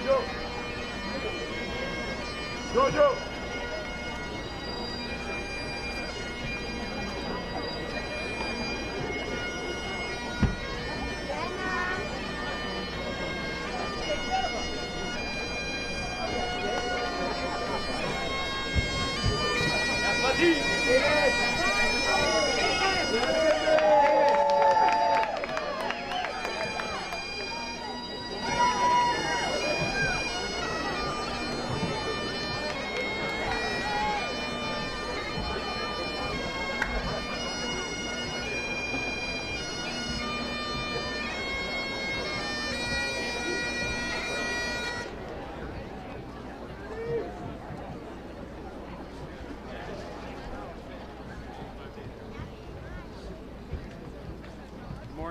Jojo!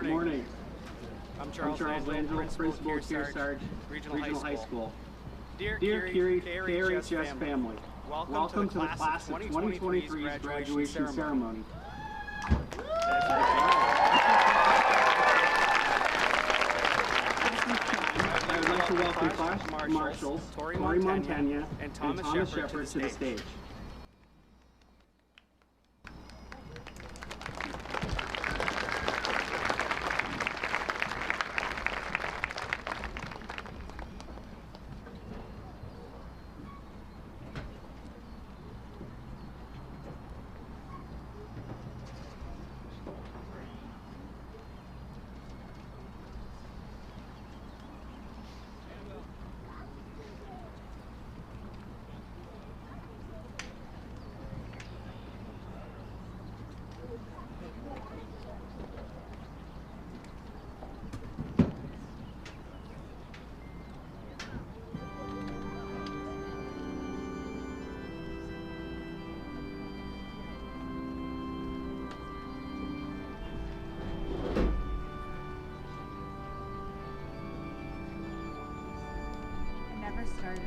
Good morning. I'm Charles Angelo, Principal of Kearsarge Regional High School. Dear Carrie Jess family, welcome to the class of 2023's graduation ceremony. I would like to welcome class marshals Tori Montagna and Thomas Shepard to the stage. Started.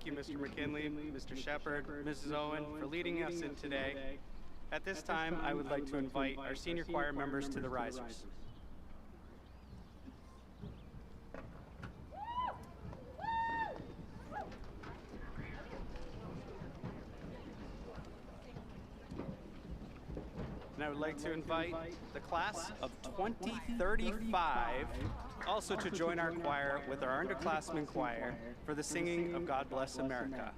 Thank you, Mr. McKinley, Mr. Shepard, Mrs. Owen, for leading us in today. At this time, I would like to invite our senior choir members to the risers. And I would like to invite the class of 2035 also to join our choir with our underclassmen choir for the singing of God Bless America.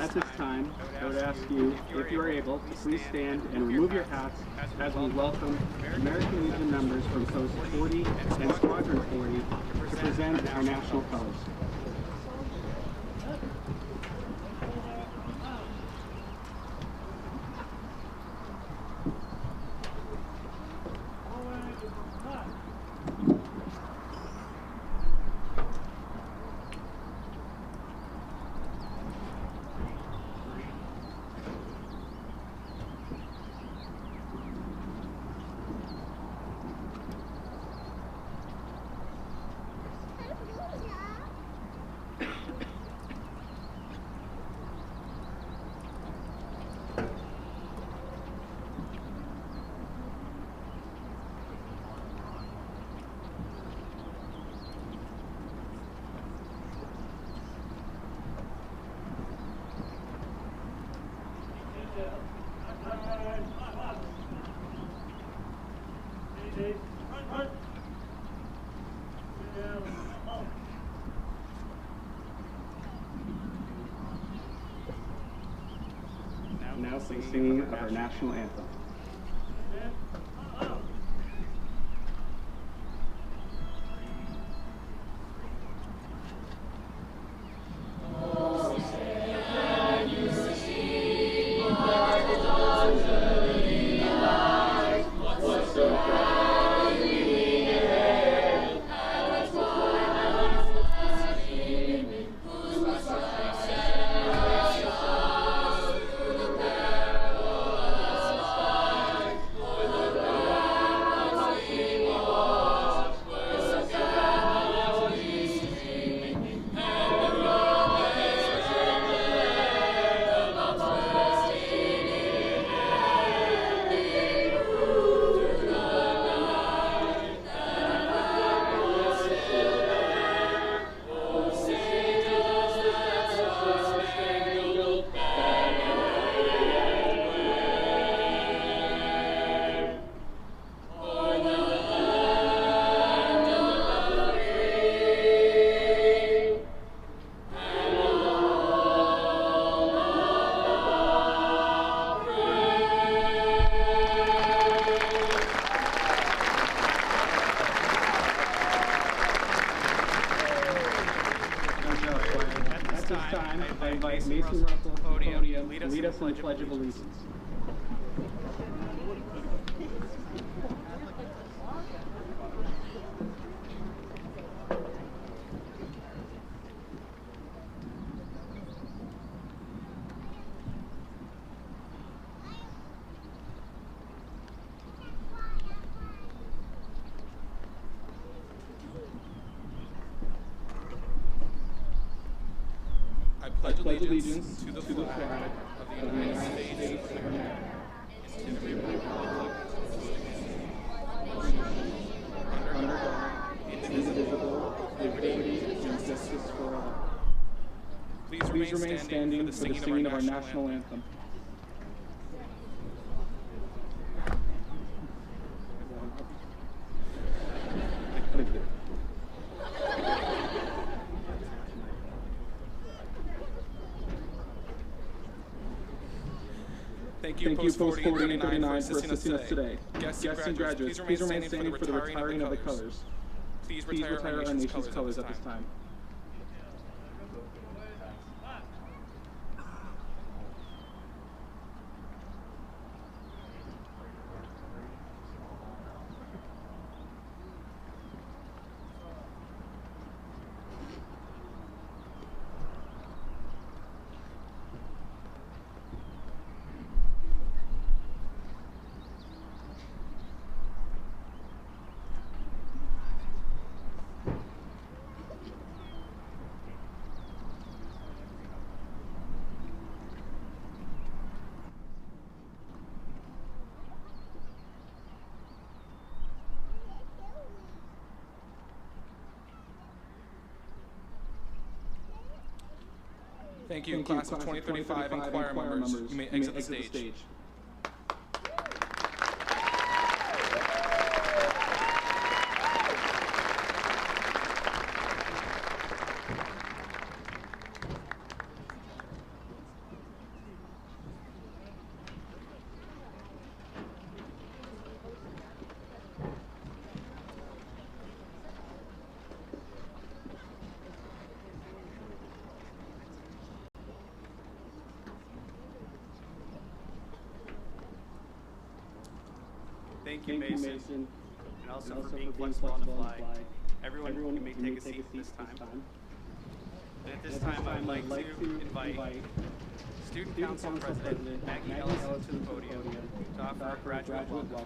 At this time, I would ask you, if you are able, to please stand and remove your hats as we welcome American Legion members from Post 40 and Squadron 40 to present our national colors. Now for the singing of our national anthem. Bye. time, I invite Mason Russell to the podium to lead us in the Pledge of Allegiance. I pledge allegiance to the flag of the United States of America and to the republic under God, indivisible, with liberty and justice for all. Please remain standing for the singing of our national anthem. Thank you, Post 40 and 39, for assisting us today. Guests and graduates, please remain standing for the retiring of the colors. Please retire our nation's colors at this time. Thank you, class of 2035 and choir members. You may exit the stage. Thank you, Mason. And also for being flexible on the fly. Everyone you may take a seat this time. And at this time, I'd like to invite Student Council President Maggie Ellison to the podium to offer a graduate welcome.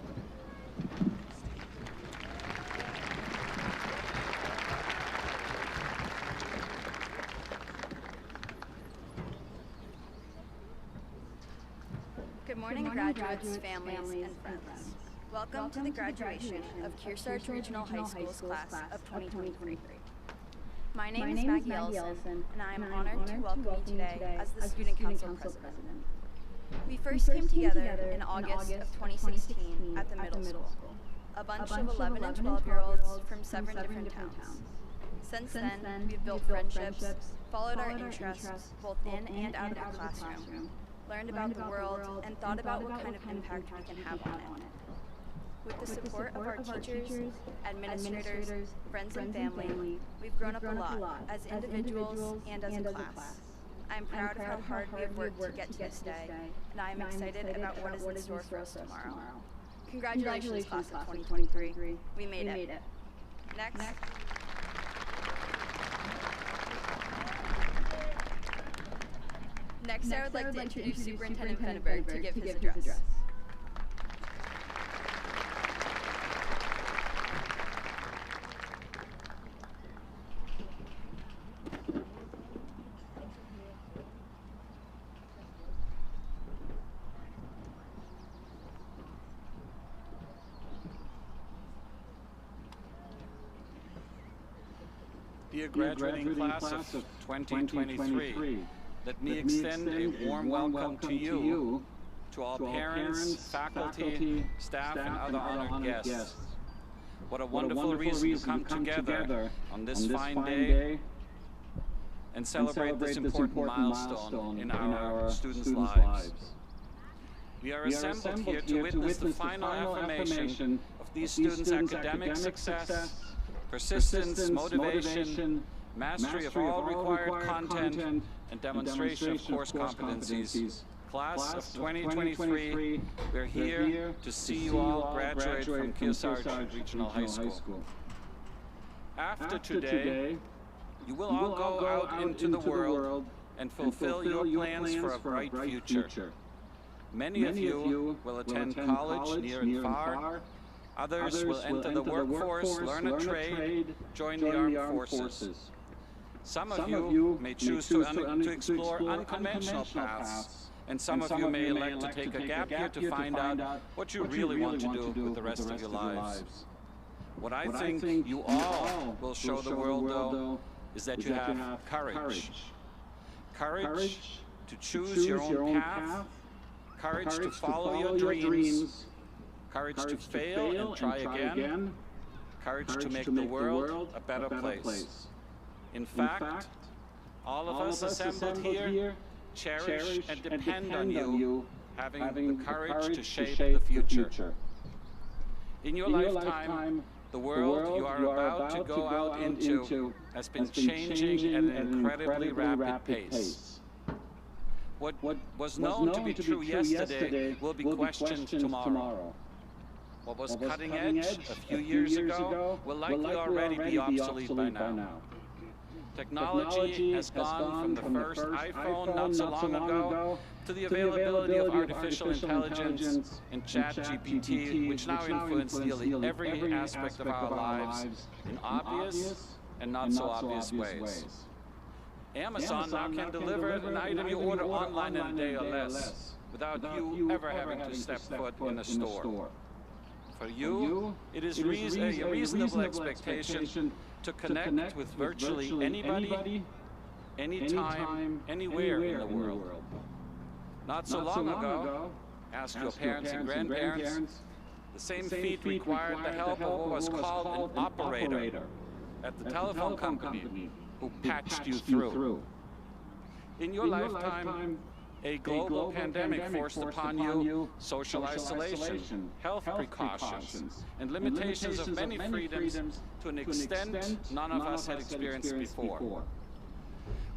Good morning, graduates, families, and friends. Welcome to the graduation of Kearsarge Regional High School's class of 2023. My name is Maggie Ellison, and I am honored to welcome you today as the Student Council President. We first came together in August of 2016 at the middle school, a bunch of 11 and 12-year-olds from 7 different towns. Since then, we've built friendships, followed our interests both in and out of the classroom, learned about the world, and thought about what kind of impact we can have on it. With the support of our teachers, administrators, friends, and family, we've grown up a lot as individuals and as a class. I'm proud of how hard we have worked to get to this day, and I am excited about what is in store for us tomorrow. Congratulations, class of 2023. We made it. Next. Next, I would like to introduce Superintendent Fenneberg to give his address. Dear graduating class of 2023, let me extend a warm welcome to you, to all parents, faculty, staff, and other honored guests. What a wonderful reason to come together on this fine day and celebrate this important milestone in our students' lives. We are assembled here to witness the final affirmation of these students' academic success, persistence, motivation, mastery of all required content, and demonstration of course competencies. Class of 2023, we're here to see you all graduate from Kearsarge Regional High School. After today, you will all go out into the world and fulfill your plans for a bright future. Many of you will attend college near and far. Others will enter the workforce, learn a trade, join the armed forces. Some of you may choose to explore unconventional paths, and some of you may elect to take a gap year to find out what you really want to do with the rest of your lives. What I think you all will show the world, though, is that you have courage. Courage to choose your own path, courage to follow your dreams, courage to fail and try again, courage to make the world a better place. In fact, all of us assembled here cherish and depend on you having the courage to shape the future. In your lifetime, the world you are about to go out into has been changing at an incredibly rapid pace. What was known to be true yesterday will be questioned tomorrow. What was cutting edge a few years ago will likely already be obsolete by now. Technology has gone from the first iPhone not so long ago to the availability of artificial intelligence and ChatGPT, which now influence nearly every aspect of our lives in obvious and not so obvious ways. Amazon now can deliver an item you order online in a day or less without you ever having to step foot in a store. For you, it is a reasonable expectation to connect with virtually anybody, anytime, anywhere in the world. Not so long ago, ask your parents and grandparents, the same feat required the help of what was called an operator at the telephone company who patched you through. In your lifetime, a global pandemic forced upon you social isolation, health precautions, and limitations of many freedoms to an extent none of us had experienced before.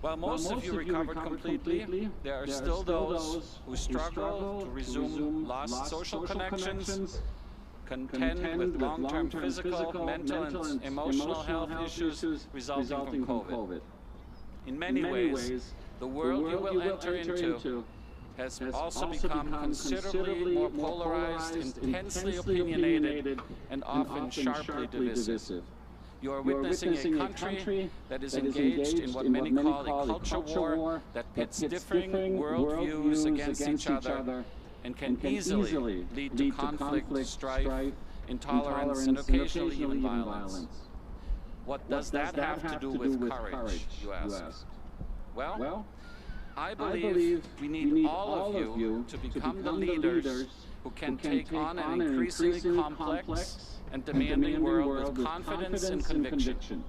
While most of you recovered completely, there are still those who struggle to resume lost social connections, contend with long-term physical, mental, and emotional health issues resulting from COVID. In many ways, the world you will enter into has also become considerably more polarized, intensely opinionated, and often sharply divisive. You are witnessing a country that is engaged in what many call a culture war that pits differing worldviews against each other and can easily lead to conflict, strife, intolerance, and occasionally even violence. What does that have to do with courage, you ask? Well, I believe we need all of you to become the leaders who can take on an increasingly complex and demanding world with confidence and conviction.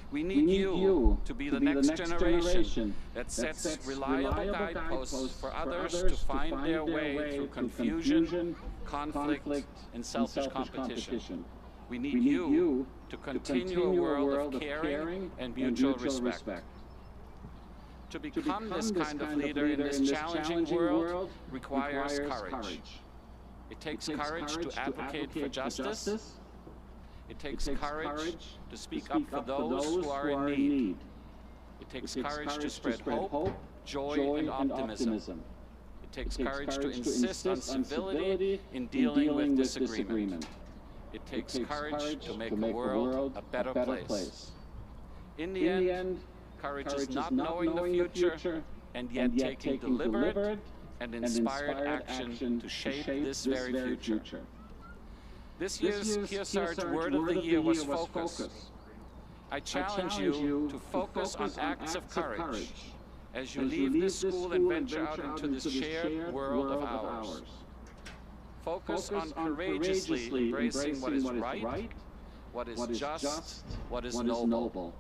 We need you to be the next generation that sets reliable guideposts for others to find their way through confusion, conflict, and selfish competition. We need you to continue a world of caring and mutual respect. To become this kind of leader in this challenging world requires courage. It takes courage to advocate for justice. It takes courage to speak up for those who are in need. It takes courage to spread hope, joy, and optimism. It takes courage to insist on civility in dealing with disagreement. It takes courage to make the world a better place. In the end, courage is not knowing the future and yet taking deliberate and inspired action to shape this very future. This year's Kearsarge Word of the Year was focus. I challenge you to focus on acts of courage as you leave this school and venture out into this shared world of ours. Focus on courageously embracing what is right, what is just, what is noble.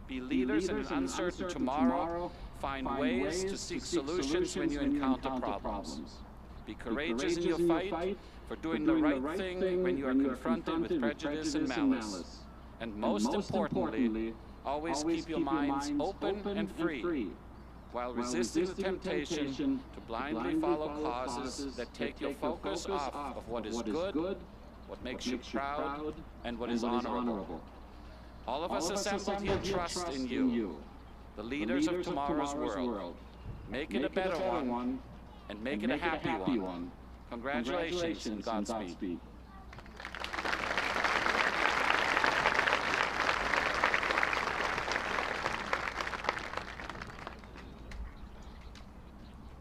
Be leaders in an uncertain tomorrow. Find ways to seek solutions when you encounter problems. Be courageous in your fight for doing the right thing when you are confronted with prejudice and malice. And most importantly, always keep your minds open and free. while resisting the temptation to blindly follow causes that take your focus off of what is good, what makes you proud, and what is honorable. All of us assembled here trust in you, the leaders of tomorrow's world. Make it a better one, and make it a happy one. Congratulations and Godspeed.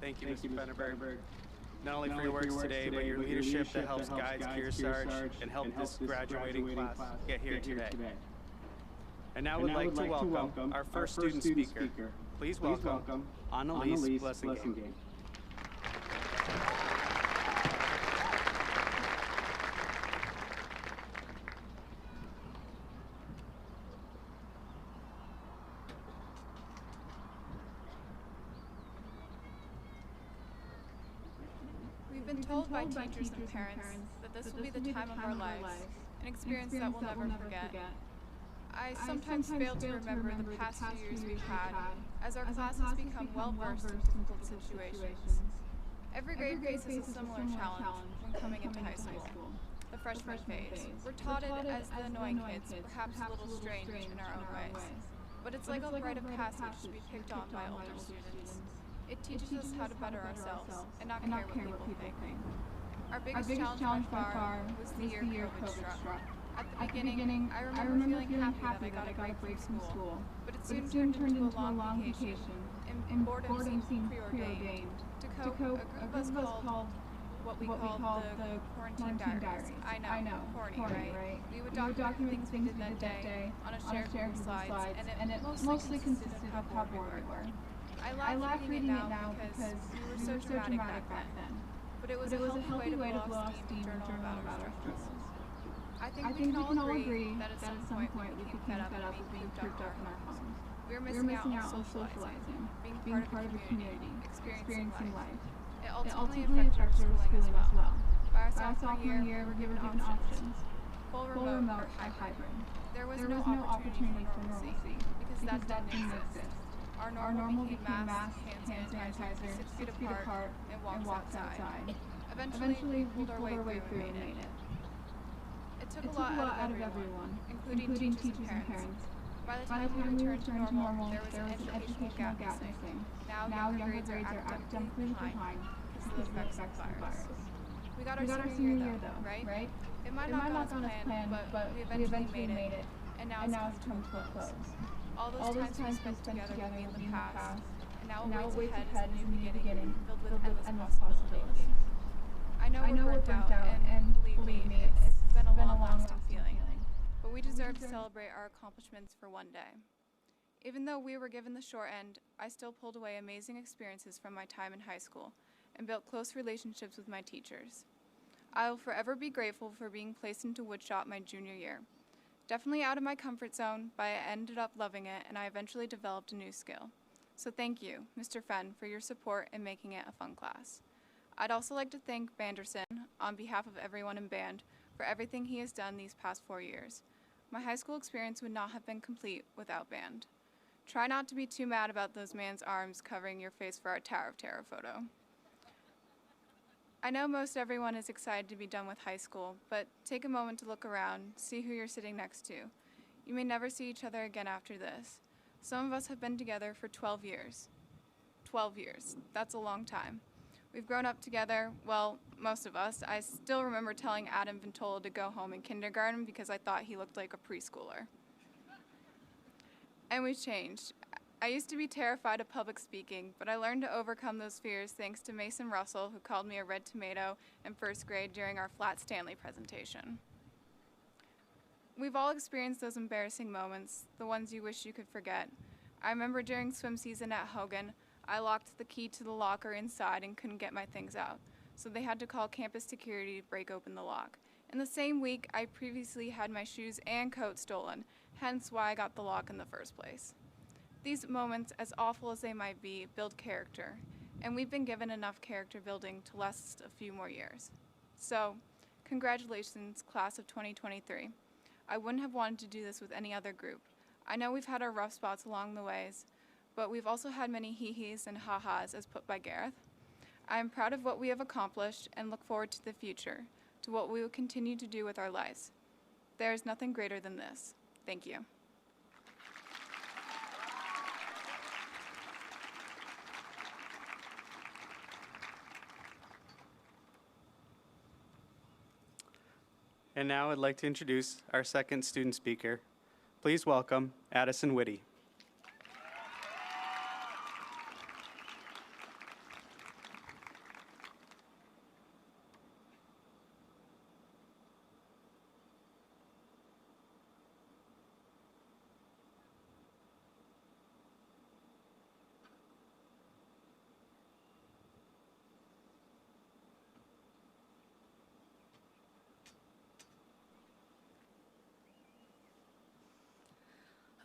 Thank you, Mr. Fennerberg. Not only for your works today, but your leadership that helps guide Kearsarge and help this graduating class get here today. And now I would like to welcome our first student speaker. Please welcome Annalise Blessingame. We've been told by teachers and parents that this will be the time of our lives, an experience that we'll never forget. I sometimes fail to remember the past few years we've had, as our classes become well-versed in difficult situations. Every grade faces a similar challenge when coming into high school, the freshman phase. We're taught it as the annoying kids, perhaps a little strange in our own ways. But it's like a rite of passage to be picked on by older students. It teaches us how to better ourselves and not care what people think. Our biggest challenge by far was the year COVID struck. At the beginning, I remember feeling happy that I got a break from school, but it soon turned into a long vacation, and boredom seemed preordained. To cope, a group of us called what we called the Quarantine Diaries. I know, corny, right? We would document things we did that day on a shared Google Slides, and it mostly consisted of how bored we were. I laugh reading it now because we were so dramatic back then, but it was a healthy way to blow off steam and journal about our struggles. I think we can all agree that at some point we became fed up of being cooped up in our homes. We were missing out on socializing, being part of a community, experiencing life. It ultimately affected our schooling as well. By our sophomore year, we were given options: full remote, or hybrid. There was no opportunity for normalcy because that didn't exist. Our normal became masks, hand sanitizer, 6 feet apart, and walks outside. Eventually, we pulled our way through and made it. It took a lot out of everyone, including teachers and parents. By the time we returned to normal, there was an educational gap missing. Now younger grades are academically behind because of the effects of the virus. We got our senior year though, right? It might not have gone as planned, but we eventually made it, and now it's come to a close. All those times we spent together will be in the past, and now what waits ahead is a new beginning, filled with endless possibilities. I know we're burnt out, and believe me, it's been a long-lasting feeling, but we deserve to celebrate our accomplishments for one day. Even though we were given the short end, I still pulled away amazing experiences from my time in high school and built close relationships with my teachers. I will forever be grateful for being placed into woodshop my junior year. Definitely out of my comfort zone, but I ended up loving it, and I eventually developed a new skill. So thank you, Mr. Fenn, for your support in making it a fun class. I'd also like to thank Banderson, on behalf of everyone in band, for everything he has done these past 4 years. My high school experience would not have been complete without band. Try not to be too mad about those man's arms covering your face for our Tower of Terror photo. I know most everyone is excited to be done with high school, but take a moment to look around, see who you're sitting next to. You may never see each other again after this. Some of us have been together for 12 years. 12 years, that's a long time. We've grown up together, well, most of us. I still remember telling Adam Ventola to go home in kindergarten because I thought he looked like a preschooler. And we've changed. I used to be terrified of public speaking, but I learned to overcome those fears thanks to Mason Russell, who called me a red tomato in first grade during our Flat Stanley presentation. We've all experienced those embarrassing moments, the ones you wish you could forget. I remember during swim season at Hogan, I locked the key to the locker inside and couldn't get my things out, so they had to call campus security to break open the lock. In the same week, I previously had my shoes and coat stolen, hence why I got the lock in the first place. These moments, as awful as they might be, build character, and we've been given enough character building to last a few more years. So, congratulations, class of 2023. I wouldn't have wanted to do this with any other group. I know we've had our rough spots along the ways, but we've also had many hee-hees and ha-has as put by Gareth. I am proud of what we have accomplished and look forward to the future, to what we will continue to do with our lives. There is nothing greater than this. Thank you. And now I'd like to introduce our second student speaker. Please welcome Addison Whitty.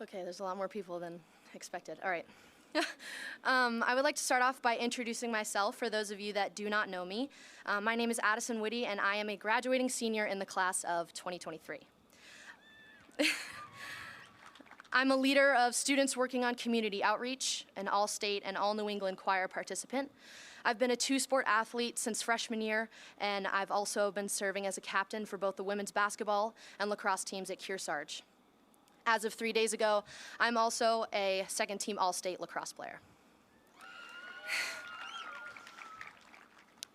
Okay, there's a lot more people than expected. All right. I would like to start off by introducing myself for those of you that do not know me. My name is Addison Whitty, and I am a graduating senior in the class of 2023. I'm a leader of students working on community outreach, an all-state and all-New England choir participant. I've been a two-sport athlete since freshman year, and I've also been serving as a captain for both the women's basketball and lacrosse teams at Kearsarge. As of 3 days ago, I'm also a second-team all-state lacrosse player.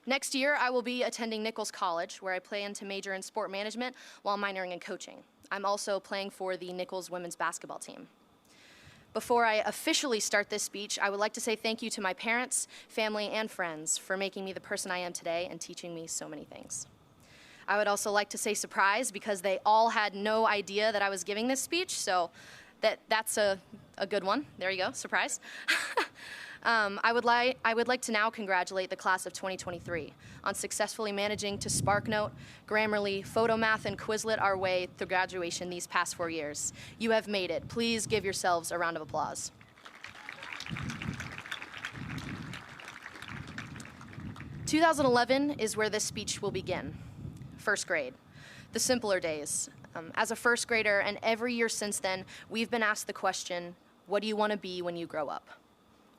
Next year, I will be attending Nichols College, where I plan to major in sport management while minoring in coaching. I'm also playing for the Nichols women's basketball team. Before I officially start this speech, I would like to say thank you to my parents, family, and friends for making me the person I am today and teaching me so many things. I would also like to say surprise because they all had no idea that I was giving this speech, so that's a good one. There you go, surprise. I would like to now congratulate the class of 2023 on successfully managing to SparkNote, Grammarly, Photomath, and Quizlet our way through graduation these past 4 years. You have made it. Please give yourselves a round of applause. "2011 is where this speech will begin. First grade, the simpler days. As a first grader, and every year since then, we've been asked the question, what do you want to be when you grow up?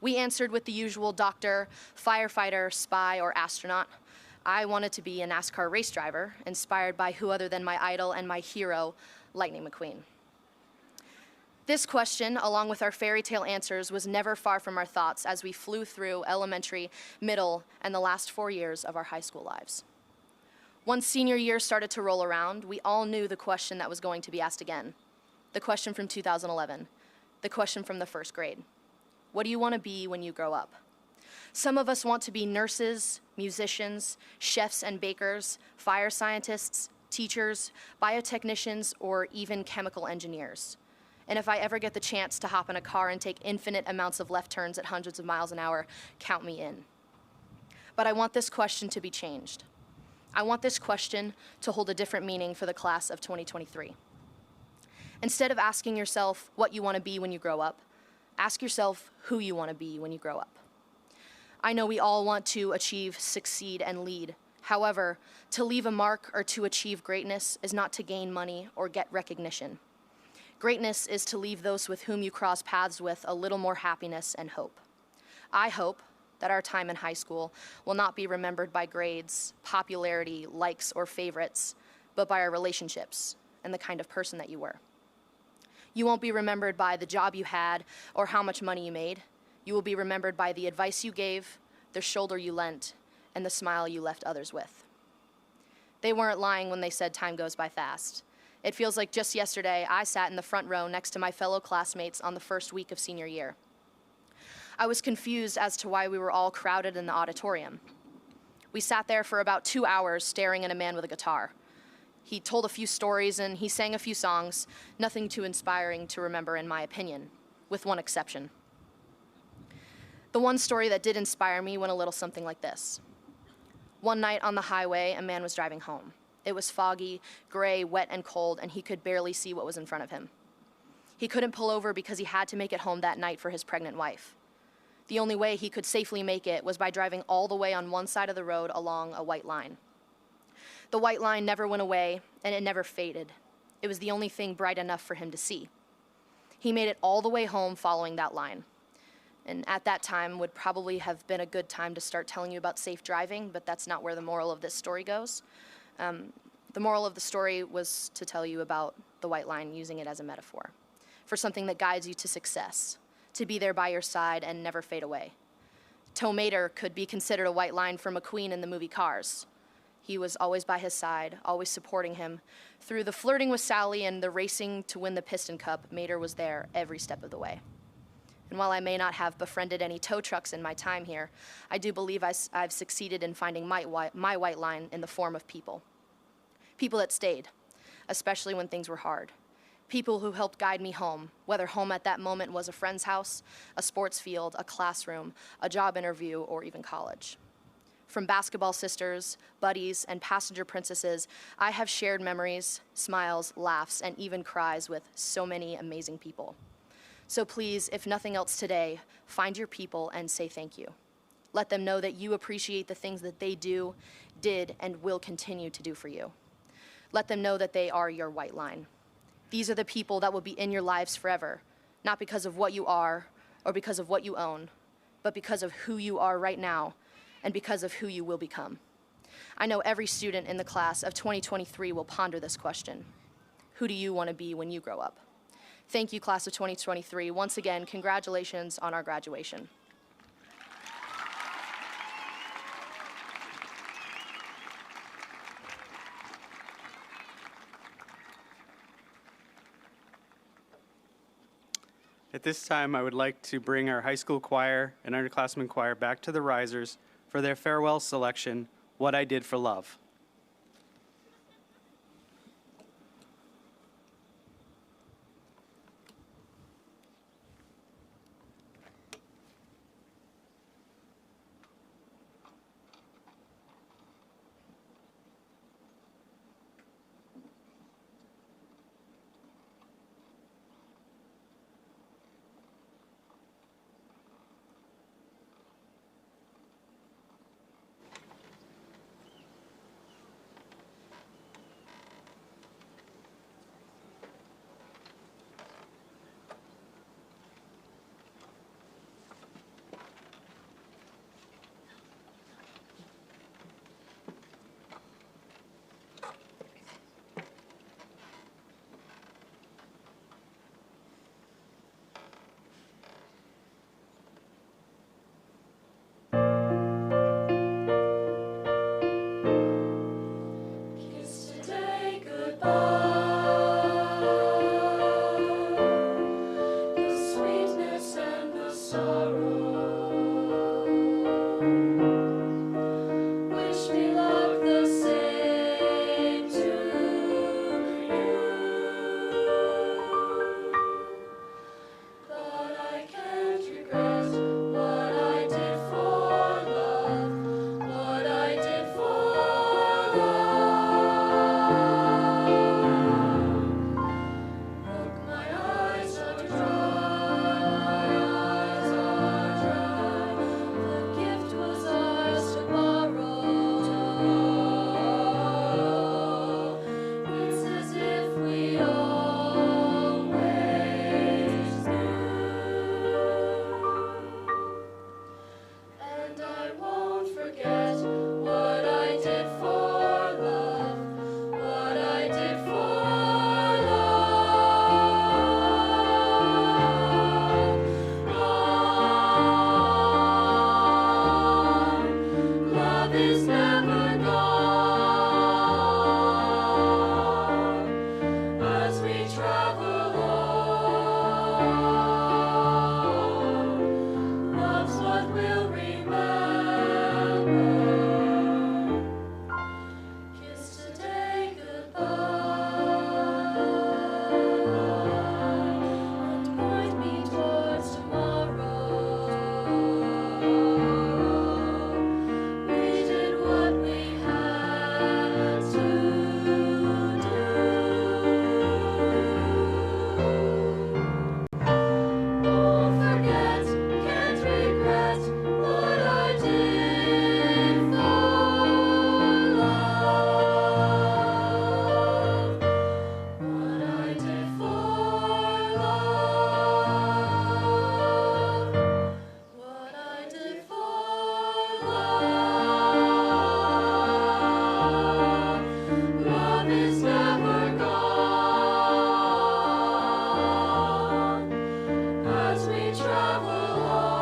We answered with the usual doctor, firefighter, spy, or astronaut. I wanted to be a NASCAR race driver, inspired by who other than my idol and my hero, Lightning McQueen. This question, along with our fairy tale answers, was never far from our thoughts as we flew through elementary, middle, and the last 4 years of our high school lives. Once senior year started to roll around, we all knew the question that was going to be asked again. The question from 2011. The question from the first grade. What do you want to be when you grow up? Some of us want to be nurses, musicians, chefs and bakers, fire scientists, teachers, biotechnicians, or even chemical engineers. And if I ever get the chance to hop in a car and take infinite amounts of left turns at hundreds of miles an hour, count me in. But I want this question to be changed. I want this question to hold a different meaning for the class of 2023. Instead of asking yourself what you want to be when you grow up, ask yourself who you want to be when you grow up. I know we all want to achieve, succeed, and lead. However, to leave a mark or to achieve greatness is not to gain money or get recognition. Greatness is to leave those with whom you cross paths with a little more happiness and hope. I hope that our time in high school will not be remembered by grades, popularity, likes, or favorites, but by our relationships and the kind of person that you were. You won't be remembered by the job you had or how much money you made. You will be remembered by the advice you gave, the shoulder you lent, and the smile you left others with. They weren't lying when they said time goes by fast. It feels like just yesterday I sat in the front row next to my fellow classmates on the first week of senior year. I was confused as to why we were all crowded in the auditorium. We sat there for about 2 hours staring at a man with a guitar. He told a few stories and he sang a few songs, nothing too inspiring to remember in my opinion, with one exception. The one story that did inspire me went a little something like this. One night on the highway, a man was driving home. It was foggy, gray, wet, and cold, and he could barely see what was in front of him. He couldn't pull over because he had to make it home that night for his pregnant wife. The only way he could safely make it was by driving all the way on one side of the road along a white line. The white line never went away, and it never faded. It was the only thing bright enough for him to see. He made it all the way home following that line. And at that time would probably have been a good time to start telling you about safe driving, but that's not where the moral of this story goes. The moral of the story was to tell you about the white line, using it as a metaphor for something that guides you to success, to be there by your side and never fade away. Tow Mater could be considered a white line for McQueen in the movie Cars. He was always by his side, always supporting him. Through the flirting with Sally and the racing to win the Piston Cup, Mater was there every step of the way. And while I may not have befriended any tow trucks in my time here, I do believe I've succeeded in finding my white line in the form of people. People that stayed, especially when things were hard. People who helped guide me home, whether home at that moment was a friend's house, a sports field, a classroom, a job interview, or even college. From basketball sisters, buddies, and passenger princesses, I have shared memories, smiles, laughs, and even cries with so many amazing people. So please, if nothing else today, find your people and say thank you. Let them know that you appreciate the things that they do, did, and will continue to do for you. Let them know that they are your white line. These are the people that will be in your lives forever, not because of what you are or because of what you own, but because of who you are right now and because of who you will become. I know every student in the class of 2023 will ponder this question. Who do you want to be when you grow up? Thank you, class of 2023. Once again, congratulations on our graduation. At this time, I would like to bring our high school choir and underclassmen choir back to the risers for their farewell selection, What I Did for Love. Love is never gone as we travel on.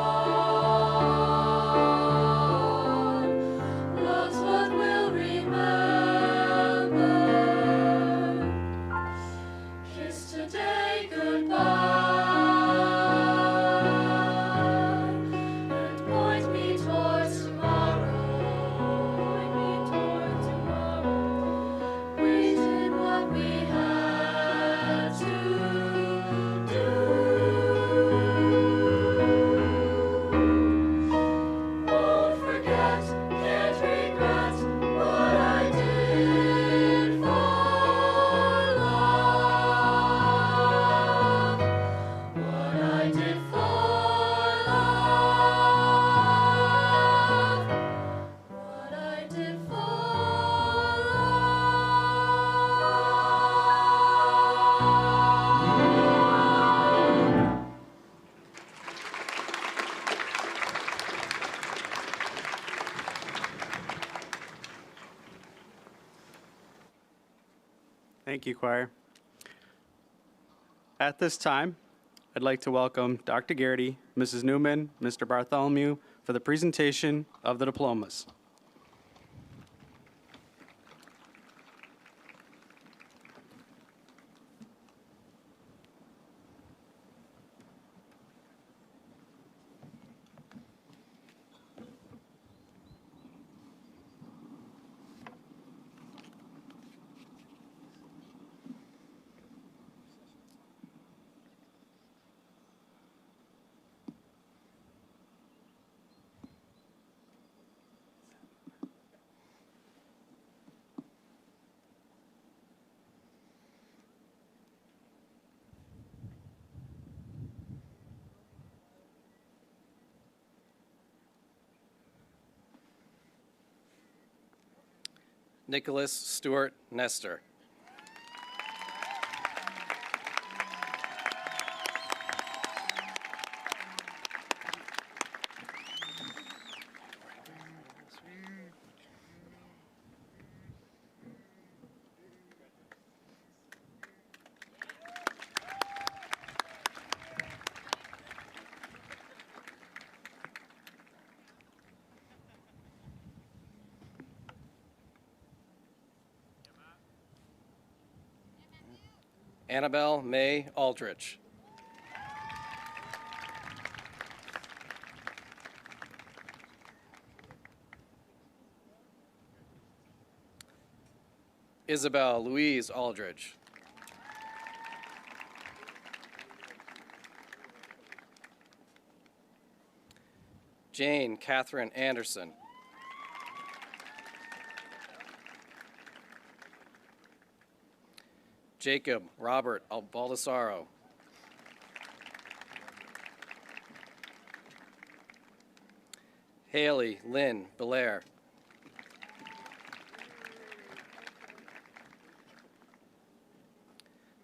Love's what we'll remember. Kiss today goodbye and point me towards tomorrow. Point me towards tomorrow. We did what we had to do. Won't forget, can't regret what I did for love. What I did for love. What I did for love. Thank you, choir. At this time, I'd like to welcome Dr. Garrity, Mrs. Newman, Mr. Bartholomew for the presentation of the diplomas. Nicholas Stewart Nestor. Annabelle May Aldrich. Isabel Louise Aldridge. Jane Catherine Anderson. Jacob Robert Baldessaro. Haley Lynn Belair.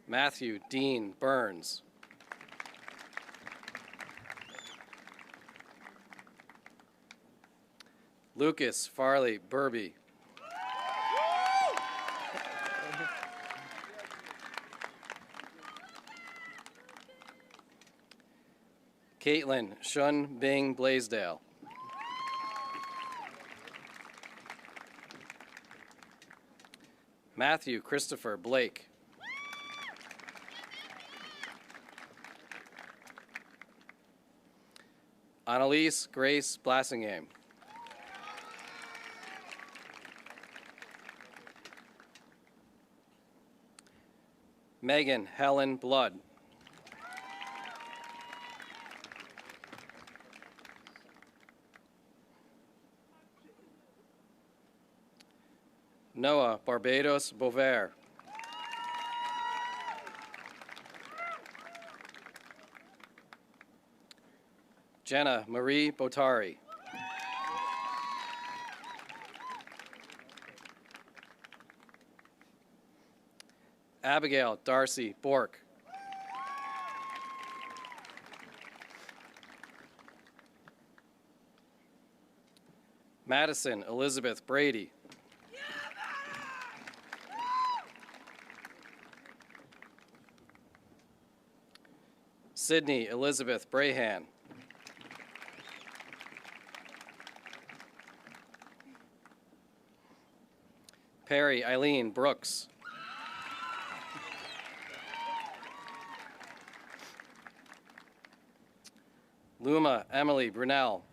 Matthew Dean Burns. Lucas Farley Burby. Caitlin Shun Bing Blaisdell. Matthew Christopher Blake. Annalise Grace Blassingame. Megan Helen Blood. Noah Barbados Bovair. Jenna Marie Botari. Abigail Darcy Bork. Madison Elizabeth Brady. Sydney Elizabeth Brahan. Perry Eileen Brooks. Luma Emily Brunel.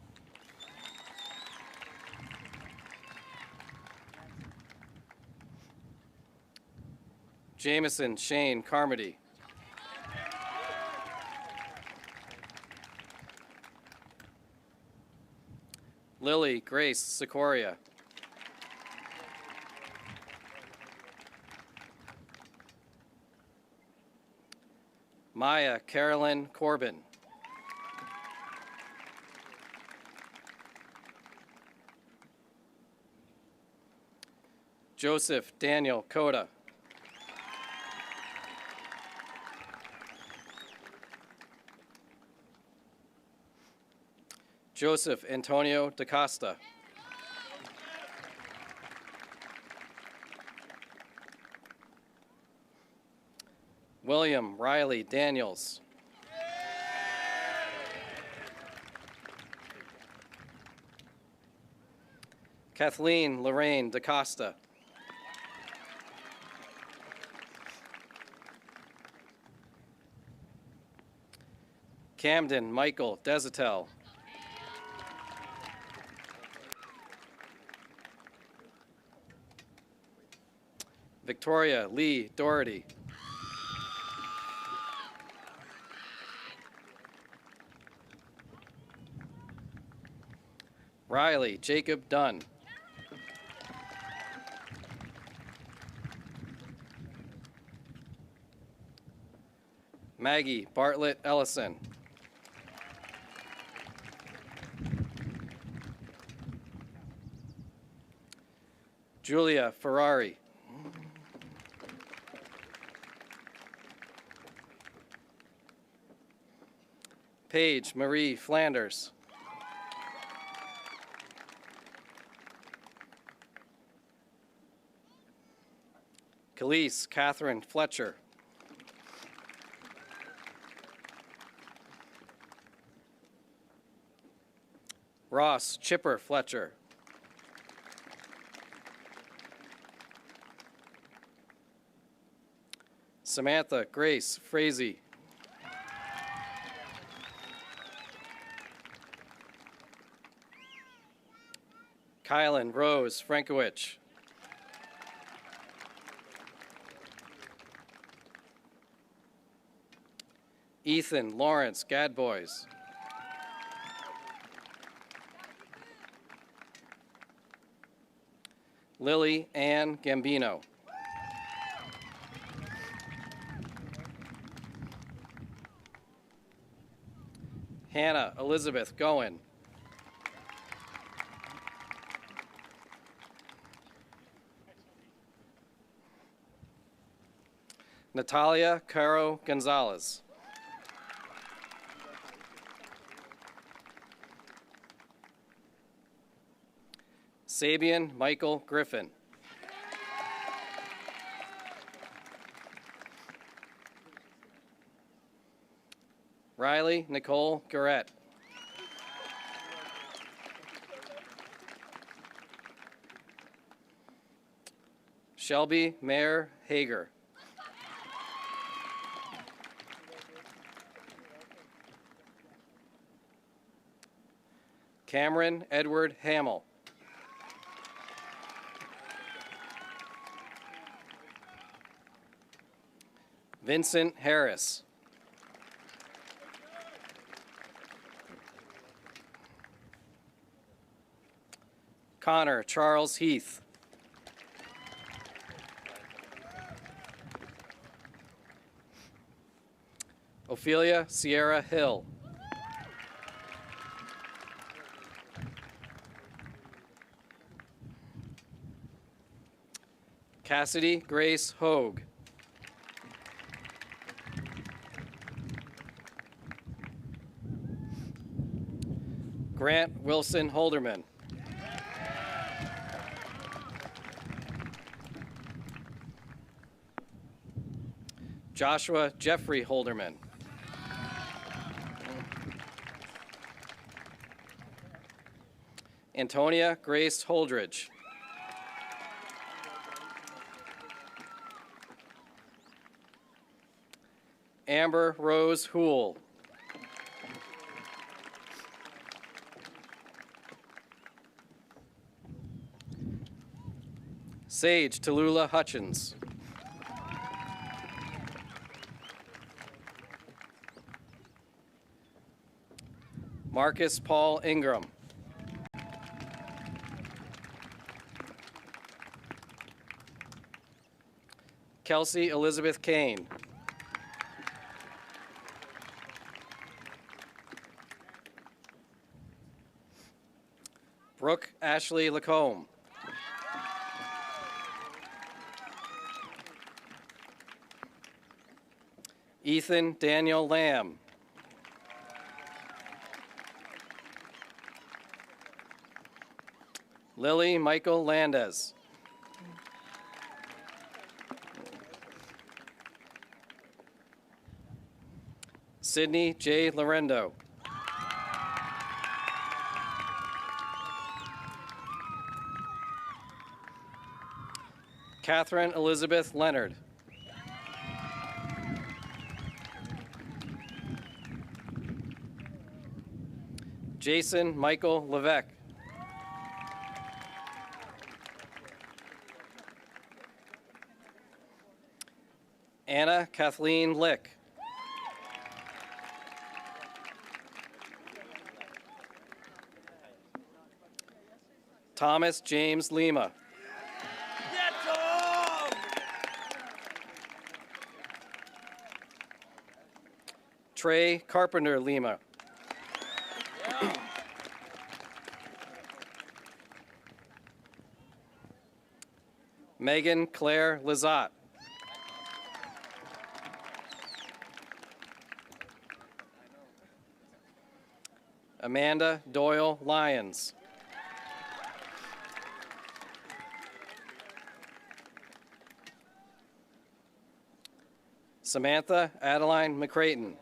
Jameson Shane Carmody. Lily Grace Sikoria. Maya Carolyn Corbin. Joseph Daniel Coda. Joseph Antonio DaCosta. William Riley Daniels. Kathleen Lorraine DaCosta. Camden Michael Desatel. Victoria Lee Doherty. Riley Jacob Dunn. Maggie Bartlett Ellison. Julia Ferrari. Paige Marie Flanders. Khalees Catherine Fletcher. Ross Chipper Fletcher. Samantha Grace Frazee. Kylan Rose Frankowicz. Ethan Lawrence Gadboys. Lily Ann Gambino. Hannah Elizabeth Goen. Natalia Caro Gonzalez. Sabian Michael Griffin. Riley Nicole Garrett. Shelby Mayer Hager. Cameron Edward Hamill. Vincent Harris. Connor Charles Heath. Ophelia Sierra Hill. Cassidy Grace Hogue. Grant Wilson Holderman. Joshua Jeffrey Holderman. Antonia Grace Holdridge. Amber Rose Hool. Sage Tallulah Hutchins. Marcus Paul Ingram. Kelsey Elizabeth Kane. Brooke Ashley Lacombe. Ethan Daniel Lamb. Lily Michael Landez. Sydney J. Lorendo. Catherine Elizabeth Leonard. Jason Michael Levesque. Anna Kathleen Lick. Thomas James Lima. Trey Carpenter Lima. Megan Claire Lizotte. Amanda Doyle Lyons. Samantha Adeline McCrayton.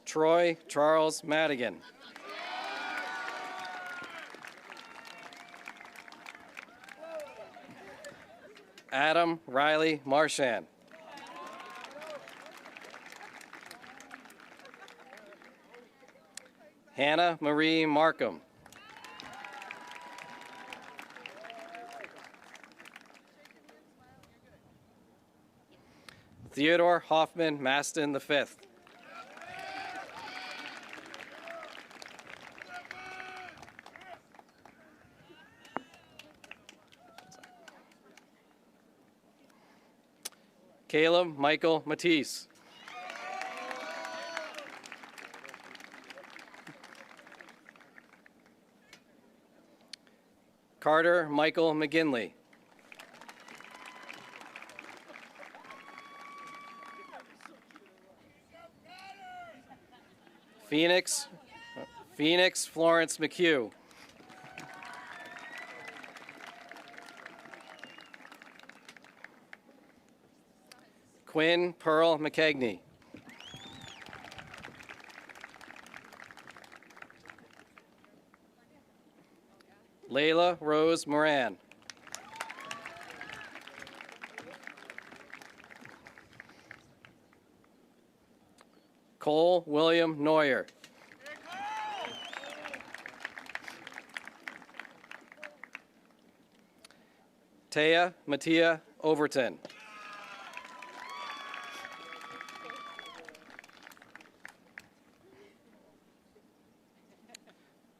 Troy Charles Madigan. Adam Riley Marchand. Hannah Marie Markham. Theodore Hoffman Maston V. Caleb Michael Matisse. Carter Michael McGinley. Phoenix Florence McHugh. Quinn Pearl McKegney. Layla Rose Moran. Cole William Neuer. Taya Mattia Overton.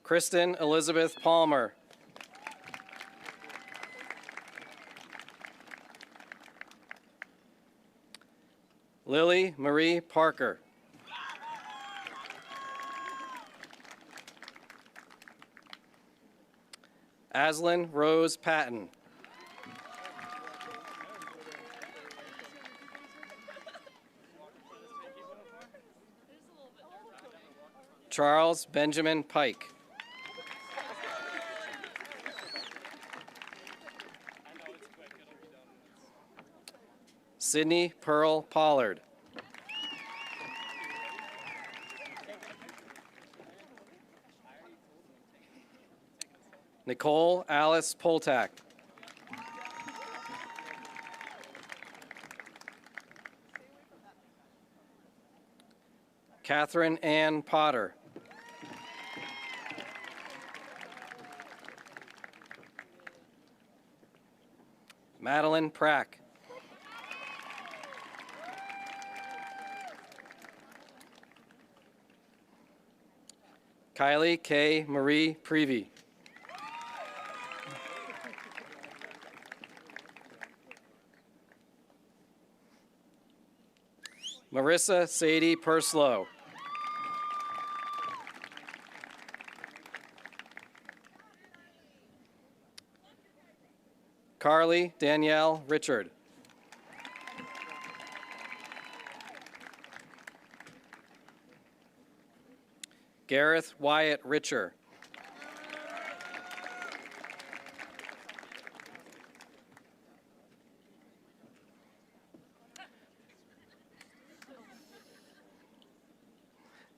Kristen Elizabeth Palmer. Lily Marie Parker. Aslan Rose Patton. Charles Benjamin Pike. Sydney Pearl Pollard. Nicole Alice Poltak. Catherine Ann Potter. Madeline Prack. Kylie K. Marie Prevey. Marissa Sadie Purslow. Carly Danielle Richard. Gareth Wyatt Richer.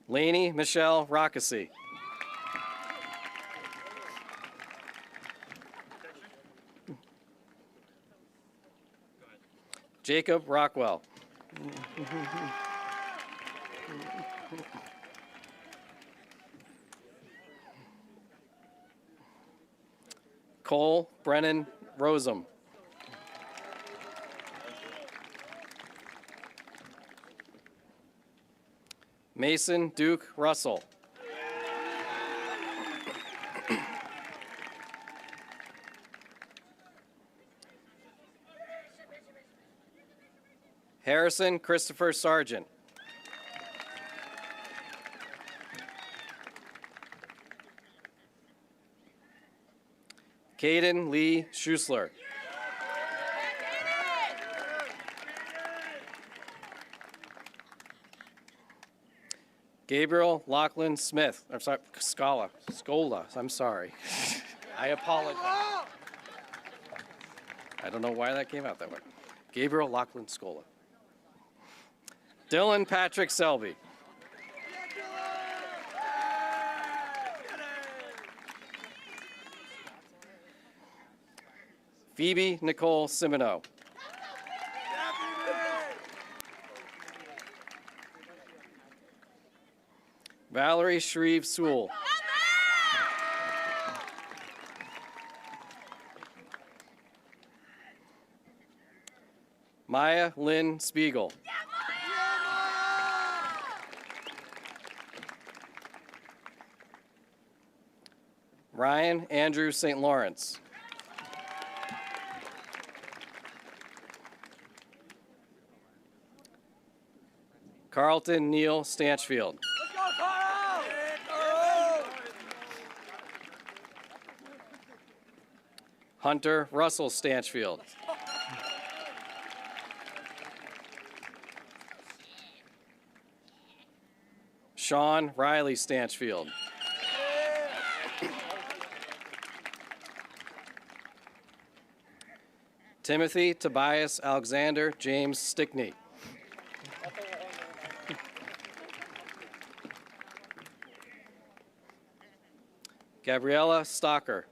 Lainey Michelle Rockesy. Jacob Rockwell. Cole Brennan Rosem. Mason Duke Russell. Harrison Christopher Sargent. Caden Lee Schusler. Gabriel Lachlan Smith. I'm sorry, Scola. I'm sorry. I apologize. I don't know why that came out that way. Gabriel Lachlan Scola. Dylan Patrick Selby. Phoebe Nicole Simino. Valerie Shreve Sewell. Maya Lynn Spiegel. Ryan Andrew St. Lawrence. Carlton Neal Stanchfield. Hunter Russell Stanchfield. Sean Riley Stanchfield. Timothy Tobias Alexander James Stickney. Gabriella Stocker.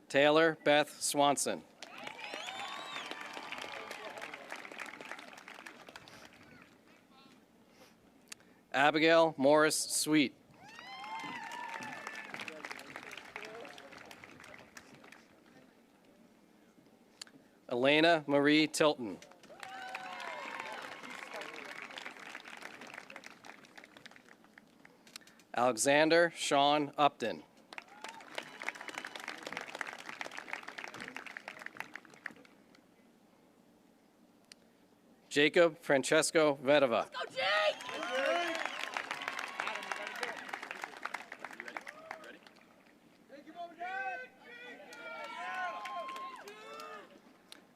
Taylor Beth Swanson. Abigail Morris Sweet. Elena Marie Tilton. Alexander Sean Upton. Jacob Francesco Vedova.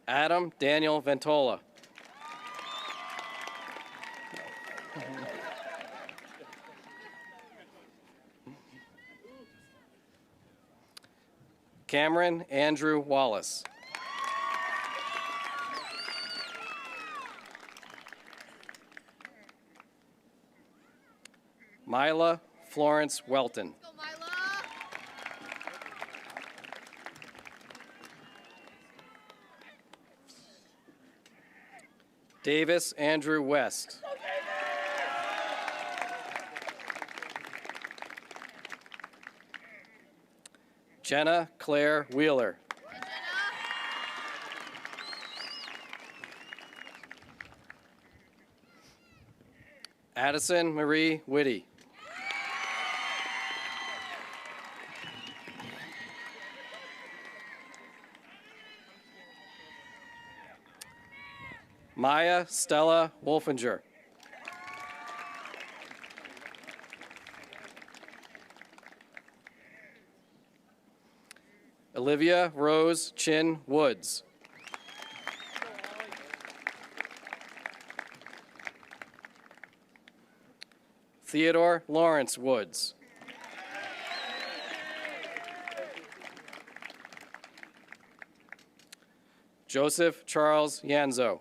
Adam Daniel Ventola. Cameron Andrew Wallace. Mila Florence Welton. Davis Andrew West. Jenna Claire Wheeler. Addison Marie Whitty. Maya Stella Wolfinger. Olivia Rose Chin Woods. Theodore Lawrence Woods. Joseph Charles Yanzo.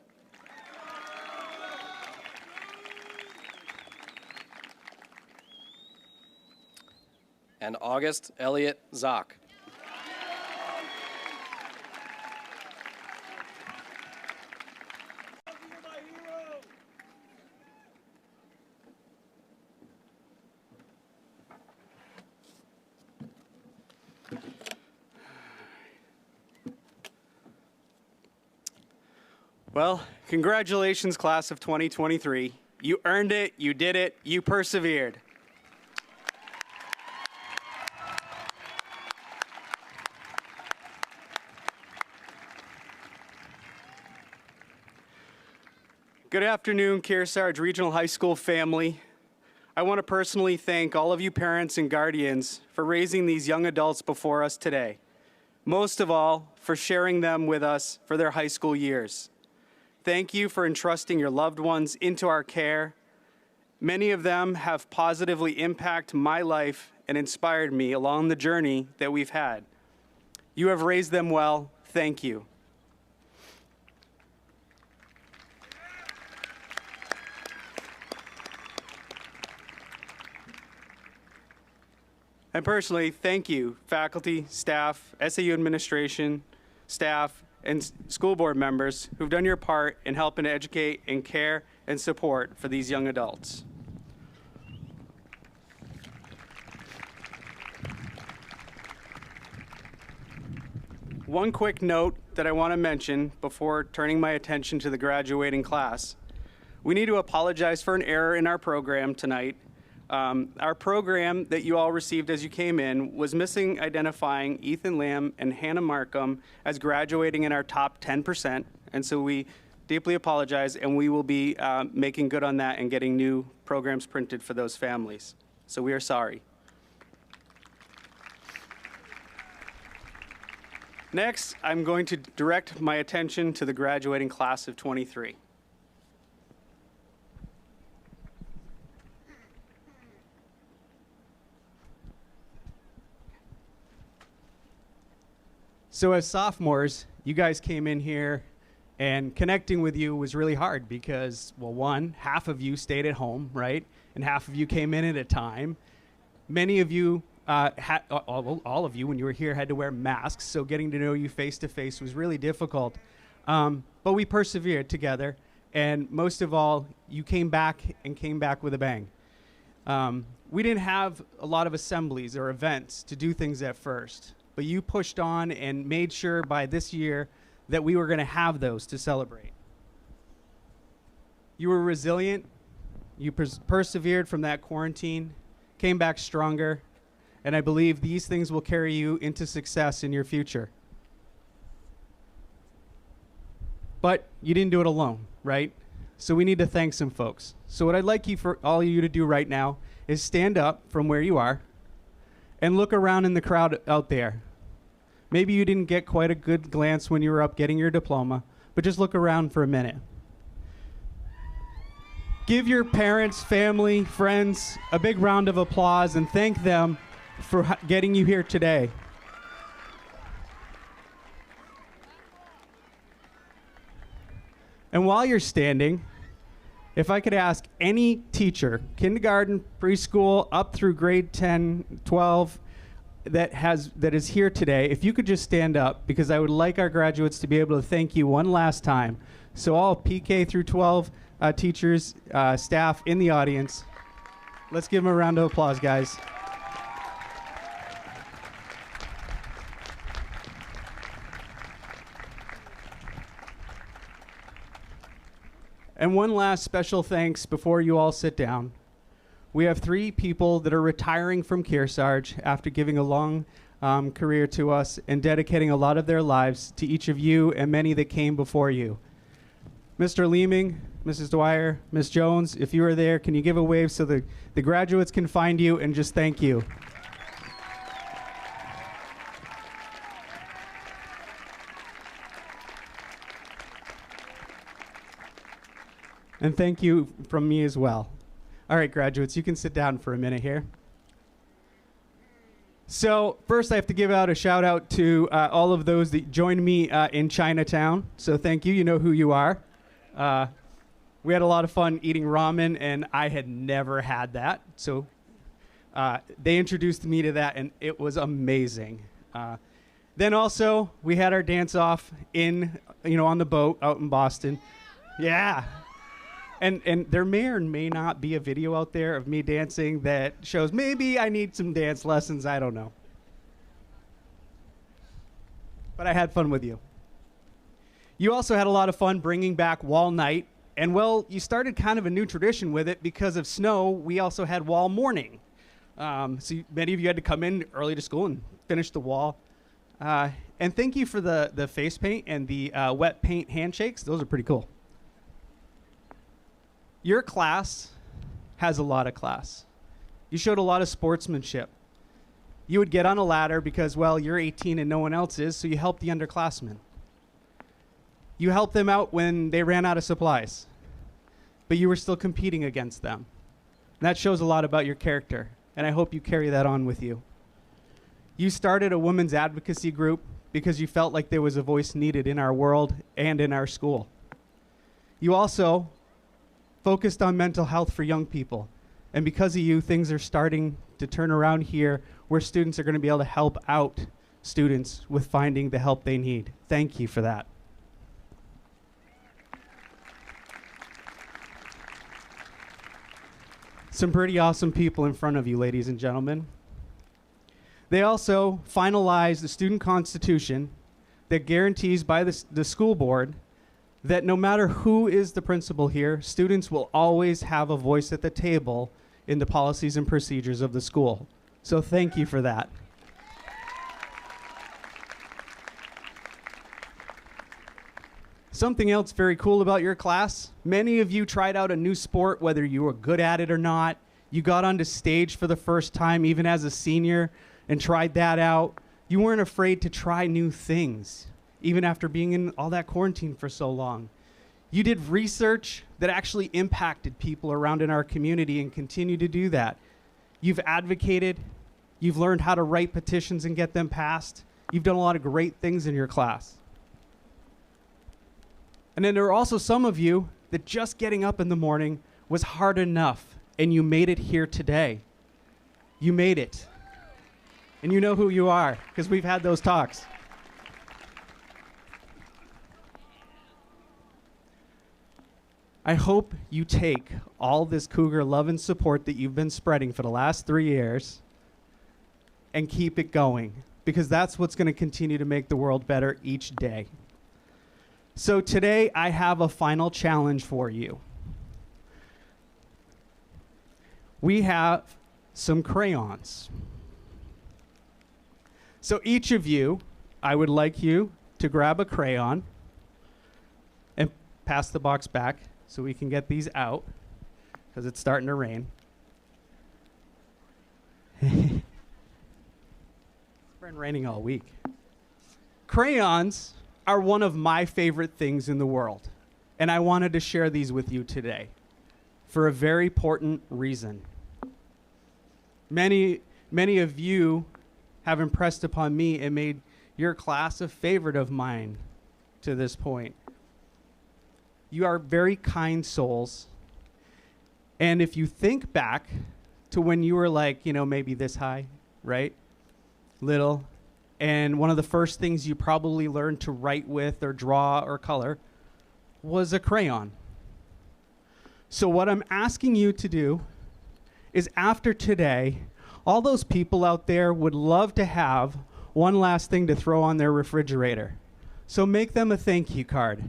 And August Elliott Zock. Well, congratulations, class of 2023. You earned it, you did it, you persevered. Good afternoon, Kearsarge Regional High School family. I want to personally thank all of you parents and guardians for raising these young adults before us today. Most of all, for sharing them with us for their high school years. Thank you for entrusting your loved ones into our care. Many of them have positively impacted my life and inspired me along the journey that we've had. You have raised them well. Thank you. And personally, thank you, faculty, staff, SAU administration, staff, and school board members who've done your part in helping to educate and care and support for these young adults. One quick note that I want to mention before turning my attention to the graduating class. We need to apologize for an error in our program tonight. Our program that you all received as you came in was missing identifying Ethan Lamb and Hannah Markham as graduating in our top 10%, and so we deeply apologize, and we will be making good on that and getting new programs printed for those families. So we are sorry. Next, I'm going to direct my attention to the graduating class of 23. So as sophomores, you guys came in here and connecting with you was really hard because, well, one, half of you stayed at home, right? And half of you came in at a time. Many of you, all of you, when you were here, had to wear masks, so getting to know you face to face was really difficult. But we persevered together, and most of all, you came back with a bang. We didn't have a lot of assemblies or events to do things at first. But you pushed on and made sure by this year that we were going to have those to celebrate. You were resilient. You persevered from that quarantine, came back stronger, and I believe these things will carry you into success in your future. But you didn't do it alone, right? So we need to thank some folks. So what I'd like for all of you to do right now is stand up from where you are and look around in the crowd out there. Maybe you didn't get quite a good glance when you were up getting your diploma, but just look around for a minute. Give your parents, family, friends a big round of applause and thank them for getting you here today. And while you're standing, if I could ask any teacher, kindergarten, preschool, up through grade 10, 12, that is here today, if you could just stand up, because I would like our graduates to be able to thank you one last time. So all PK through 12 teachers, staff in the audience, let's give them a round of applause, guys. And one last special thanks before you all sit down. We have 3 people that are retiring from Kearsarge after giving a long career to us and dedicating a lot of their lives to each of you and many that came before you. Mr. Leeming, Mrs. Dwyer, Ms. Jones, if you are there, can you give a wave so the graduates can find you and just thank you? And thank you from me as well. All right, graduates, you can sit down for a minute here. So first I have to give out a shout out to all of those that joined me in Chinatown. So thank you, you know who you are. We had a lot of fun eating ramen, and I had never had that. So they introduced me to that, and it was amazing. Then also we had our dance off on the boat out in Boston. Yeah. And there may or may not be a video out there of me dancing that shows maybe I need some dance lessons. I don't know. But I had fun with you. You also had a lot of fun bringing back Wall Night. And, well, you started kind of a new tradition with it because of snow. We also had Wall Morning. So many of you had to come in early to school and finish the wall. And thank you for the face paint and the wet paint handshakes. Those are pretty cool. Your class has a lot of class. You showed a lot of sportsmanship. You would get on a ladder because, well, you're 18 and no one else is, so you helped the underclassmen. You helped them out when they ran out of supplies, but you were still competing against them. And that shows a lot about your character, and I hope you carry that on with you. You started a women's advocacy group because you felt like there was a voice needed in our world and in our school. You also focused on mental health for young people. And because of you, things are starting to turn around here where students are going to be able to help out students with finding the help they need. Thank you for that. Some pretty awesome people in front of you, ladies and gentlemen. They also finalized the student constitution that guarantees by the school board that no matter who is the principal here, students will always have a voice at the table in the policies and procedures of the school. So thank you for that. Something else very cool about your class, many of you tried out a new sport, whether you were good at it or not. You got onto stage for the first time, even as a senior, and tried that out. You weren't afraid to try new things, even after being in all that quarantine for so long. You did research that actually impacted people around in our community and continue to do that. You've advocated, you've learned how to write petitions and get them passed. You've done a lot of great things in your class. And then there are also some of you that just getting up in the morning was hard enough, and you made it here today. You made it. And you know who you are, because we've had those talks. I hope you take all this Cougar love and support that you've been spreading for the last 3 years and keep it going, because that's what's going to continue to make the world better each day. So today I have a final challenge for you. We have some crayons. So each of you, I would like you to grab a crayon and pass the box back so we can get these out, because it's starting to rain. It's been raining all week. Crayons are one of my favorite things in the world, and I wanted to share these with you today for a very important reason. Many of you have impressed upon me and made your class a favorite of mine to this point. You are very kind souls. And if you think back to when you were like, maybe this high, right? Little. And one of the first things you probably learned to write with or draw or color was a crayon. So what I'm asking you to do is after today, all those people out there would love to have one last thing to throw on their refrigerator. So make them a thank you card.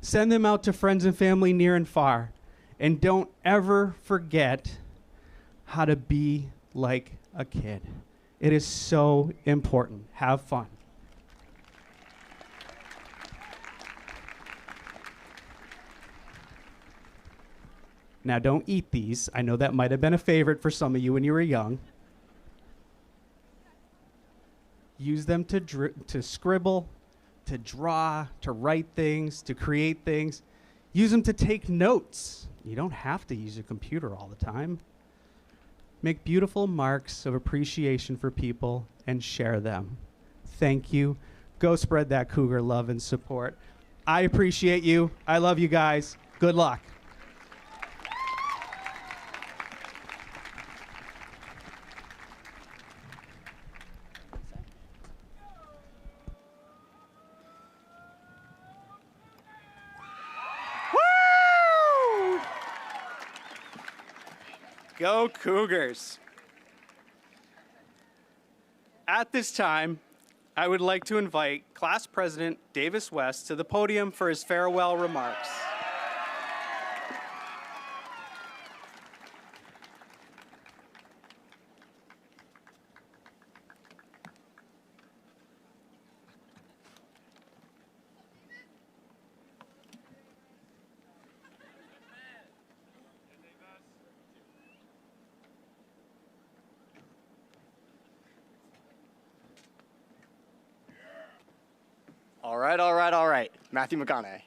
Send them out to friends and family near and far. And don't ever forget how to be like a kid. It is so important. Have fun. Now, don't eat these. I know that might have been a favorite for some of you when you were young. Use them to scribble, to draw, to write things, to create things. Use them to take notes. You don't have to use a computer all the time. Make beautiful marks of appreciation for people and share them. Thank you. Go spread that Cougar love and support. I appreciate you. I love you guys. Good luck. Go Cougars! At this time, I would like to invite Class President Davis West to the podium for his farewell remarks. All right. Matthew McConaughey.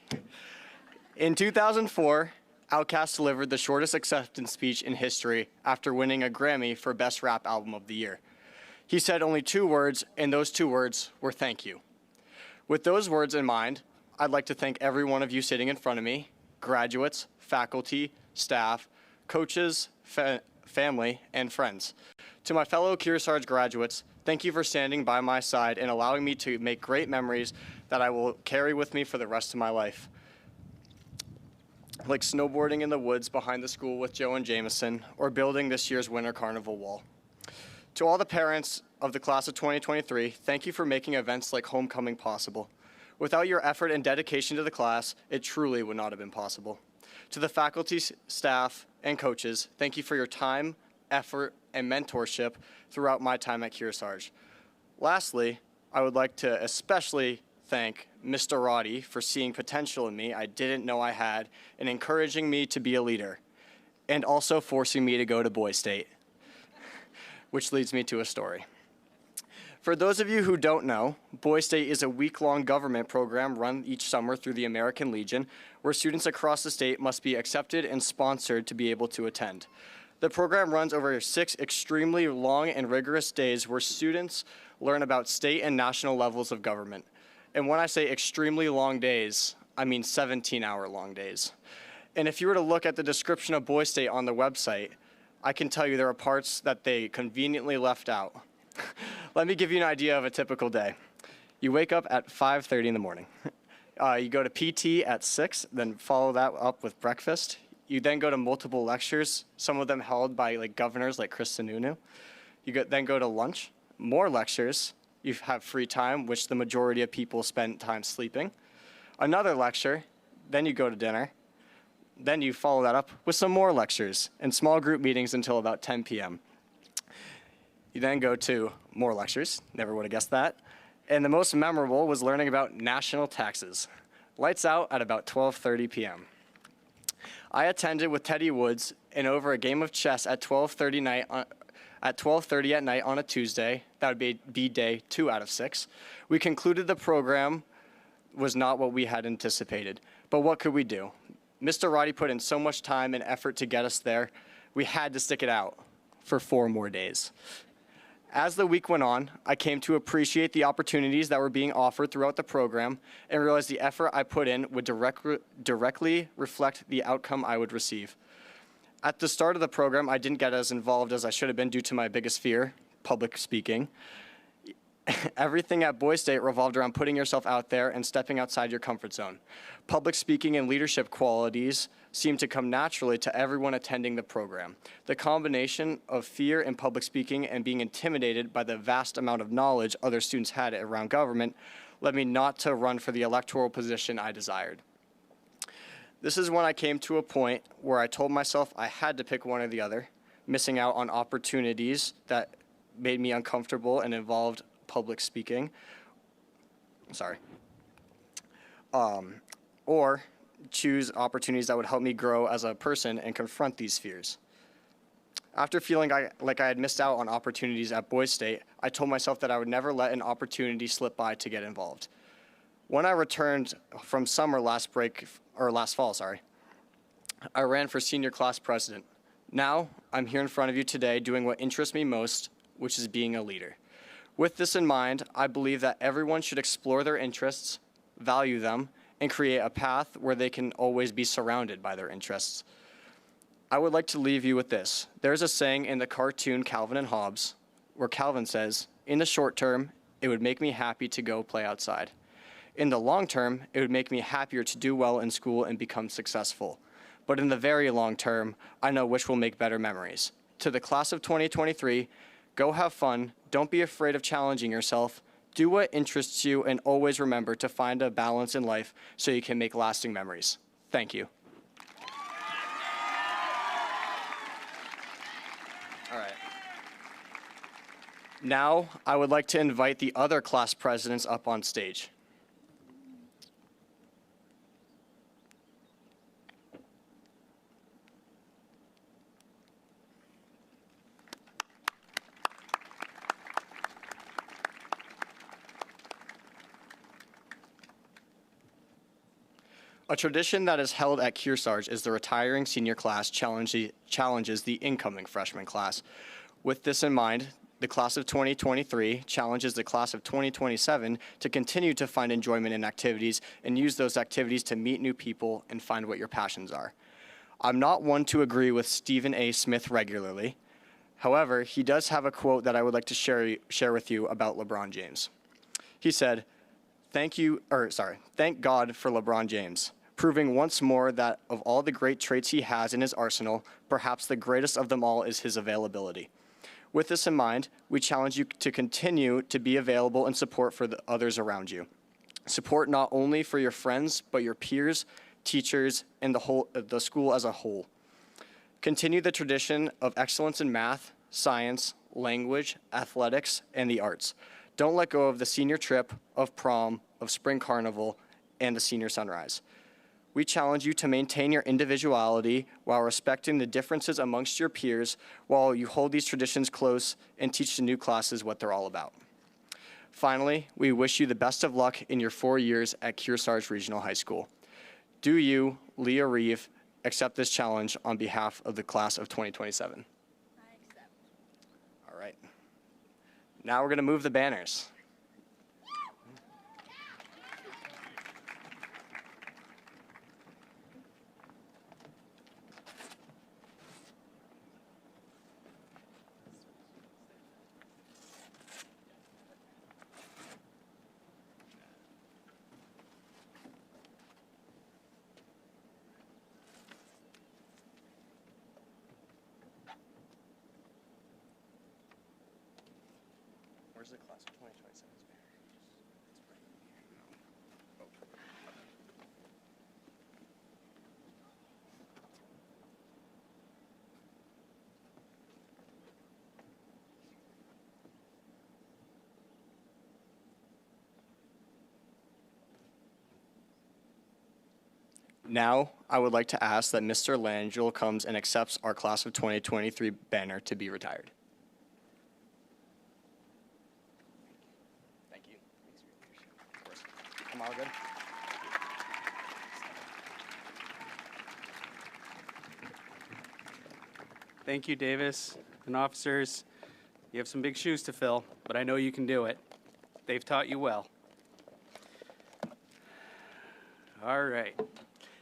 In 2004, Outkast delivered the shortest acceptance speech in history after winning a Grammy for Best Rap Album of the Year. He said only 2 words, and those 2 words were thank you. With those words in mind, I'd like to thank every one of you sitting in front of me, graduates, faculty, staff, coaches, family, and friends. To my fellow Kearsarge graduates, thank you for standing by my side and allowing me to make great memories that I will carry with me for the rest of my life. Like snowboarding in the woods behind the school with Joe and Jameson, or building this year's Winter Carnival wall. To all the parents of the class of 2023, thank you for making events like homecoming possible. Without your effort and dedication to the class, it truly would not have been possible. To the faculty, staff, and coaches, thank you for your time, effort, and mentorship throughout my time at Kearsarge. Lastly, I would like to especially thank Mr. Roddy for seeing potential in me I didn't know I had and encouraging me to be a leader, and also forcing me to go to Boys State, which leads me to a story. For those of you who don't know, Boys State is a week-long government program run each summer through the American Legion, where students across the state must be accepted and sponsored to be able to attend. The program runs over 6 extremely long and rigorous days where students learn about state and national levels of government. And when I say extremely long days, I mean 17-hour long days. And if you were to look at the description of Boys State on the website, I can tell you there are parts that they conveniently left out. Let me give you an idea of a typical day. You wake up at 5:30 in the morning. You go to PT at 6, then follow that up with breakfast. You then go to multiple lectures, some of them held by governors like Chris Sununu. You then go to lunch, more lectures. You have free time, which the majority of people spend time sleeping. Another lecture, then you go to dinner. Then you follow that up with some more lectures and small group meetings until about 10 p.m. You then go to more lectures, never would have guessed that. And the most memorable was learning about national taxes. Lights out at about 12:30 p.m. I attended with Teddy Woods and over a game of chess at 12:30 at night on a Tuesday. That would be day 2 out of 6. We concluded the program was not what we had anticipated. But what could we do? Mr. Roddy put in so much time and effort to get us there. We had to stick it out for 4 more days. As the week went on, I came to appreciate the opportunities that were being offered throughout the program and realized the effort I put in would directly reflect the outcome I would receive. At the start of the program, I didn't get as involved as I should have been due to my biggest fear, public speaking. Everything at Boys State revolved around putting yourself out there and stepping outside your comfort zone. Public speaking and leadership qualities seem to come naturally to everyone attending the program. The combination of fear in public speaking and being intimidated by the vast amount of knowledge other students had around government led me not to run for the electoral position I desired. This is when I came to a point where I told myself I had to pick one or the other, missing out on opportunities that made me uncomfortable and involved public speaking, or choose opportunities that would help me grow as a person and confront these fears. After feeling like I had missed out on opportunities at Boys State, I told myself that I would never let an opportunity slip by to get involved. When I returned from summer last fall, I ran for senior class president. Now, I'm here in front of you today doing what interests me most, which is being a leader. With this in mind, I believe that everyone should explore their interests, value them, and create a path where they can always be surrounded by their interests. I would like to leave you with this. There's a saying in the cartoon Calvin and Hobbes where Calvin says, "In the short term, it would make me happy to go play outside. In the long term, it would make me happier to do well in school and become successful. But in the very long term, I know which will make better memories." To the class of 2023, go have fun, don't be afraid of challenging yourself, do what interests you, and always remember to find a balance in life so you can make lasting memories. Thank you. All right. Now, I would like to invite the other class presidents up on stage. A tradition that is held at Kearsarge is the retiring senior class challenges the incoming freshman class. With this in mind, the class of 2023 challenges the class of 2027 to continue to find enjoyment in activities and use those activities to meet new people and find what your passions are. I'm not one to agree with Stephen A. Smith regularly. However, he does have a quote that I would like to share with you about LeBron James. He said, thank God for LeBron James, proving once more that of all the great traits he has in his arsenal, perhaps the greatest of them all is his availability. With this in mind, we challenge you to continue to be available and support for the others around you. Support not only for your friends, but your peers, teachers, and the school as a whole. Continue the tradition of excellence in math, science, language, athletics, and the arts. Don't let go of the senior trip, of prom, of spring carnival, and the senior sunrise. We challenge you to maintain your individuality while respecting the differences amongst your peers while you hold these traditions close and teach the new classes what they're all about. Finally, we wish you the best of luck in your 4 years at Kearsarge Regional High School. Do you, Leah Reeve, accept this challenge on behalf of the class of 2027? I accept. All right. Now we're going to move the banners. Where's the class of 2027's banner? Now, I would like to ask that Mr. Langell comes and accepts our class of 2023 banner to be retired. Thank you. Thanks for your leadership. Of course. Am I all good? Thank you, Davis and officers. You have some big shoes to fill, but I know you can do it. They've taught you well. All right.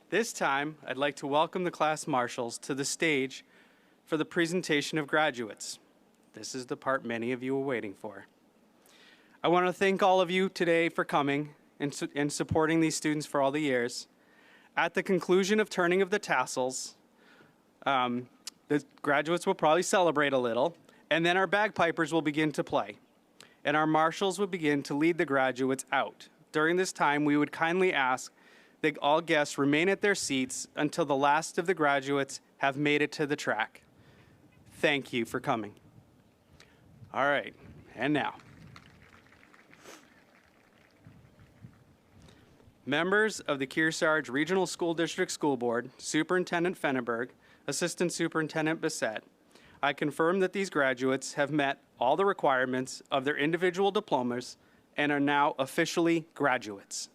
This time, I'd like to welcome the class marshals to the stage for the presentation of graduates. This is the part many of you were waiting for. I want to thank all of you today for coming and supporting these students for all the years. At the conclusion of turning of the tassels, the graduates will probably celebrate a little, and then our bagpipers will begin to play, and our marshals will begin to lead the graduates out. During this time, we would kindly ask that all guests remain at their seats until the last of the graduates have made it to the track. Thank you for coming. All right, and now. Members of the Kearsarge Regional School District School Board, Superintendent Fenneberg, Assistant Superintendent Bissett, I confirm that these graduates have met all the requirements of their individual diplomas and are now officially graduates.